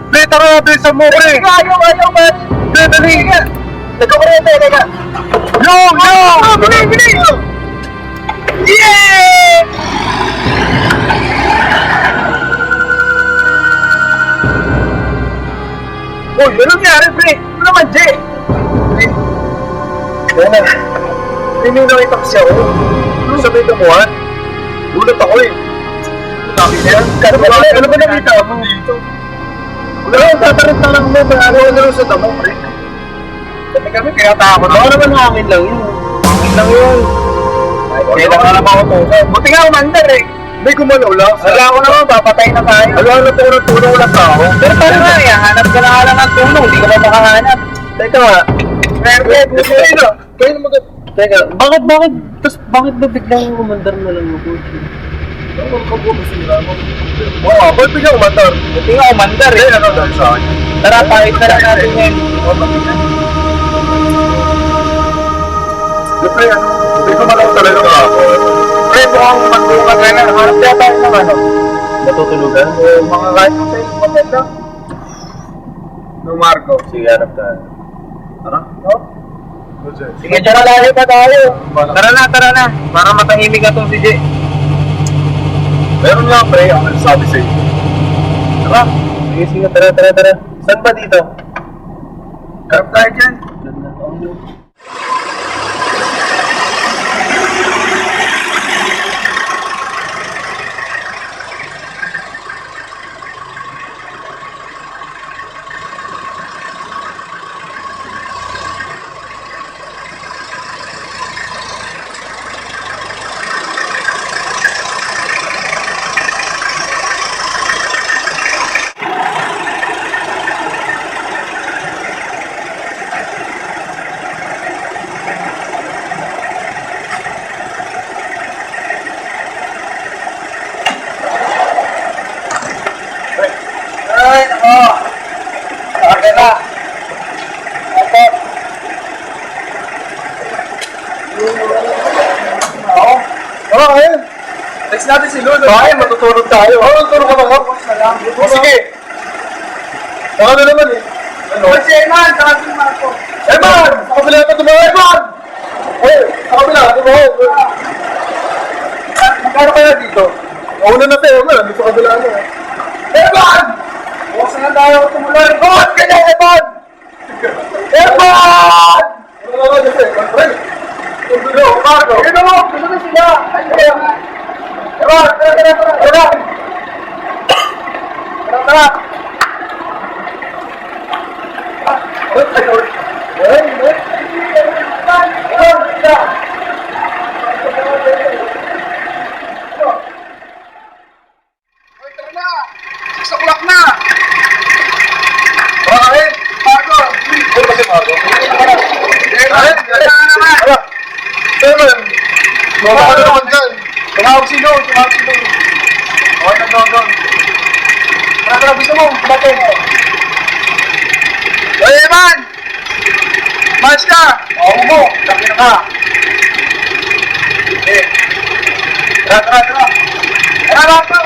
Pre, tara, bilisan mo, pre! Ayaw, man! Pre, dali! Nagkukuryente, teka! Yo! Bilis! Yeah! Uy, ano nangyari, pre? Ano naman, Jay? Yan na. Hindi may nakita kasi ako. Ano sabi ka mo, ha? Gulat ako eh. Sabi niya, ano ba nakita mo dito? Wala, tatarit na lang mo. Ano sa damo, pre? Sabi kami, kaya takot. Ako naman hangin lang yun. Hangin lang yun. Kailangan naman ako to. Buti nga umandar eh. May gumalaw lang. Wala ko naman, papatay na tayo. Alam na po, tulong lang tao. Pero paano nga, hanap ka na nga lang ng tulong, hindi ka pa makahanap. Teka nga. Kayo na Teka, bakit, bakit ba biglang umandar na lang ako? Oo, ba't biglang umandar? Buti nga umandar eh. Ano dahil sa akin? Tara, pakit na lang natin ngayon. Siyempre, hindi ko malaw talaga ako. Pre, mukhang magbuka ka na. Hanap kaya tayo ng ano? Natutulugan? Mga kahit kung sa'yo, maganda. No, Marco. Sige, harap ka. Ano? No? Sige, tara lalo pa tayo. Tara na. Para matahimik na tong si Jay. Meron nga, pre, ang nagsabi sa'yo. Tara. Sige, tara. Saan ba dito? Karap tayo dyan. Ay, nako. Okay na. Okay. Oo, ayun. Text natin si Lolo. Bakit? Matutulog tayo. Oo, tutulog ka ba? O, sige. Baka na naman eh. Ano? Si Eman, saka si Marco. Eman! Sa kabila na tumawa, Eman! Hey, sa kabila, tumawa. Magkano kaya dito? Mauna na tayo, Eman. Sa kabila na. Eman! Bukas na tayo tumuloy. Bukas ka na, Eman! Eman! Ano na lang kasi? Pre! Tulo, Marco! Ito mo, gusto na sila. Eman! Tara! Tara. Bakit? Marco! Ano ba si Marco? Eman! Eman! Mama ka naman dyan! Tumawag si Lolo! Okay na doon. Tara, gusto mo? Batin! Hey, Eman! Mas ka! Oo mo! Sabi na ka! Eh! Tara! Tara, Marco!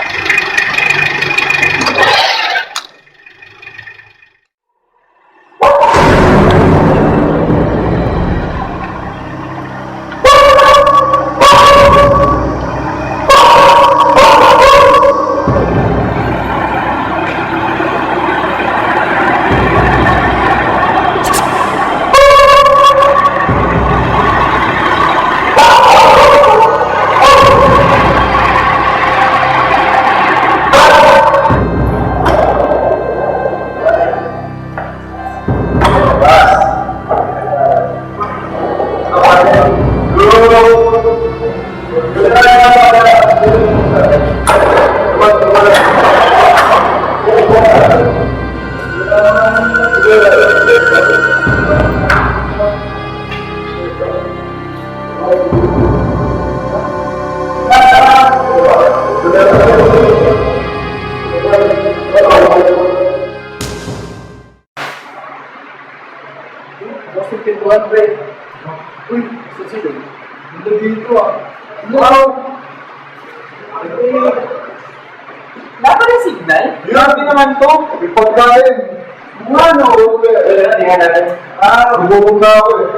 Boston pintuan, pre. Uy, sino? Hindi dito ah. Wow! Dapat yung signal? Grabe naman to. Ipagkain. Ano? Tingnan natin. Bubog na ako eh.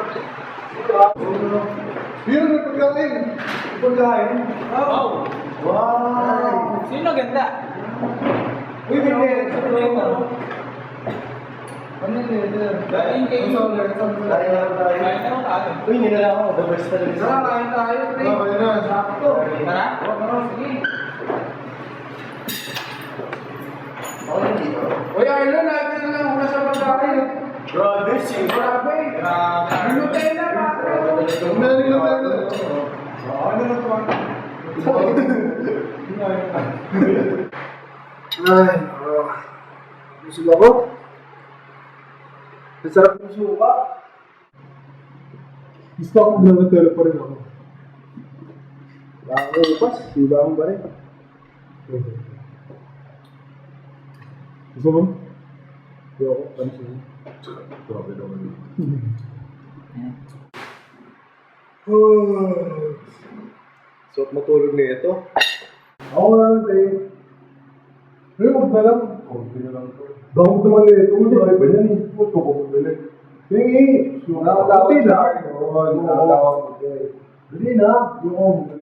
Yun, ipagkain. Ipagkain. Wow. Sino ganda? Uy, may Ano yun? Kain kayo. Kain naman tayo. Uy, nilala ako. The best talaga. Kain tayo, pre. Okay na. Sakto. Tara? Sige. Uy, Arlo, natin na lang una sa pagkain. Grabe, sing. Grabe. Nutella, pare. Meron lang tayo. Ano na to? Ay, busog ako. Ang sarap ng suka. Gusto ako maglalagay pa rin ako. Baka ako upas, di ba akong ba rin? Gusto mo? Hindi ako, ano siya? Grabe naman yun. Suot matulog na ito. Ako na lang tayo. Ay, huwag na lang. Kunti na lang ito. Dahil naman na ito. Hindi ba yan eh? Huwag ko pumabili. Hindi. Kunti na. Hindi na. Yung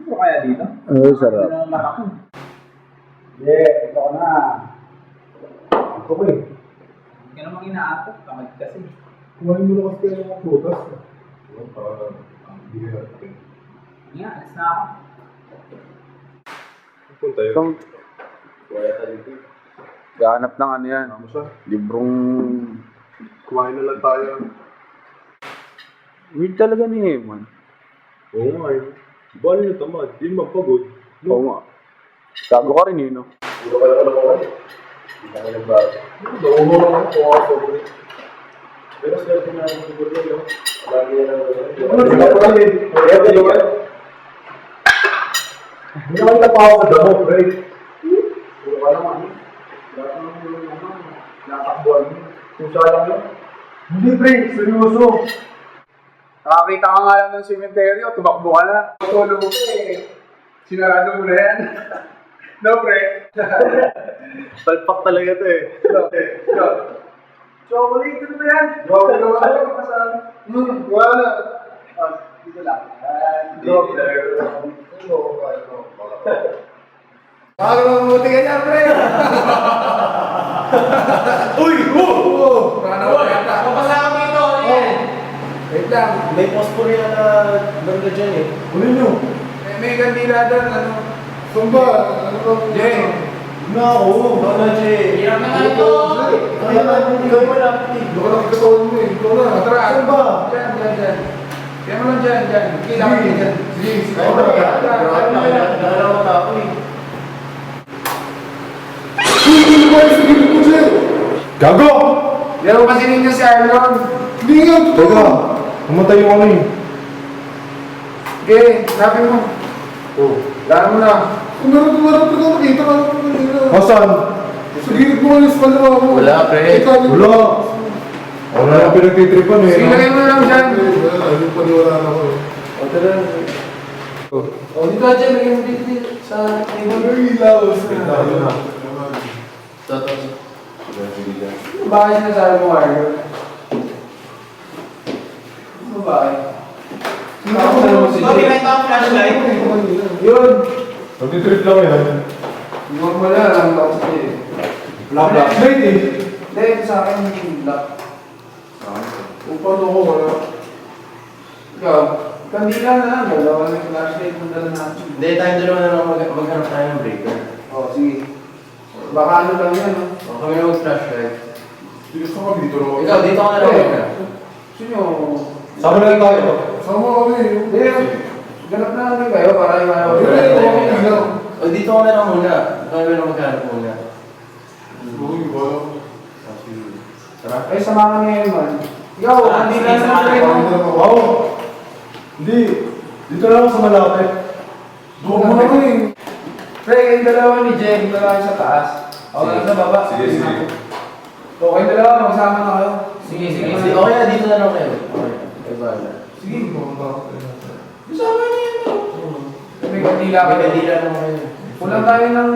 Ano kaya dito? sarap. Ano naman ako? Ito ko na. Ito ko eh. Hindi ka namang inaapok. Kamad kasi. Kumain mo na kasi kayo ng mga prutas. Nga, alis na ako. Punta yun. Gahanap ng ano yan. Ano siya? Librong... Kumain na lang tayo. Weird talaga ni Eman. Oo nga eh. Bali na tamad. Hindi magpagod. Oo nga. Gago ka rin no? Puro ka lang ako eh. Hindi ka nagbago. Nauho lang ako kung ako sobrang. Pero swerte na ako siguro yun. Lagi na lang ako. Hindi ka pa rin. Hindi ka napawa sa damo, pre. Puro ka lang ano. Lahat ng mga naman. Natakbuhan mo. Kung siya lang yun. Hindi, pre. Seryoso. Nakakita ka nga lang ng sementeryo, tumakbo ka na. Tulog mo eh. Sinarado mo na yan. No, pre. Palpak talaga to eh. Chocolate, ano ba yan? Grabe naman ako. Wala na. Dito lang. Grabe talaga. Bakit mabuti ka niya, pre? Uy! Papasama ito, ano yan? Wait lang. May phosphor yan na banda dyan eh. Uli nyo. May kandila doon, ano? Sumba. Ano ba? Jay. Na ako. Ano, Jay? Hirap na nga ito. Kaya na, hindi ka malapit eh. Ikaw na nagkataon mo eh. Ikaw na. Tara. Sumba. Dyan. Kaya mo lang dyan. Kailangan din dyan. Sige. Ay, nakalawa na ako eh. Gago! Pero kasi ninyo si Arlon. Hindi nga, totoo. Mamatay yung ano eh. Okay, sabi mo. Oh. Daan mo na. Meron ko makita ka lang kanina. Hasan? Sa gilid mo alis pa naman ako. Wala, pre. Wala. Ako na yung pinagtitripan eh. Sige mo lang dyan. Wala, yung paniwala na ako eh. O, tara. O, dito dyan. Lagyan mo dito sa table. Ay, ilaw. Ayun na. Totoo. Bakit sinasabi mo, Arlon? Ano ba? Bakit nakita ang flashlight? Yun. Nagtitrip lang yan. Huwag mo na lang ako sa iyo. Flashlight eh. Hindi, ito sa akin yung black. Kung paano ko wala. Ikaw, kandila na lang. Dalawa na yung flashlight mo dala natin. Hindi, tayong dalawa na lang maghanap tayo ng breaker. Oo, sige. Baka ano lang yan, no? O, kami na mag-flashlight. Gusto ko dito na ako. Ikaw, dito ka na lang. Eh, Sino? Sama na lang tayo. Sama kami. Hindi, ganap na lang kayo para yung ano. O, dito ka na lang muna. Kami na maghanap muna. Uy, wala. Tara. Ay, sama ka ngayon, man. Ikaw, kandila na lang rin. Wow. Hindi. Dito lang ako sa malapit. Doon mo na eh. Pre, kayong dalawa ni Jen, dalawa sa taas. Ako lang sa baba. Sige, sige. O, kayong dalawa, magsama na kayo. Sige. Okay na, dito na lang kayo. Okay. Ay, bahala. Sige. Kasama niyo yan, no? May kandila ka. May kandila naman. Kulang tayo ng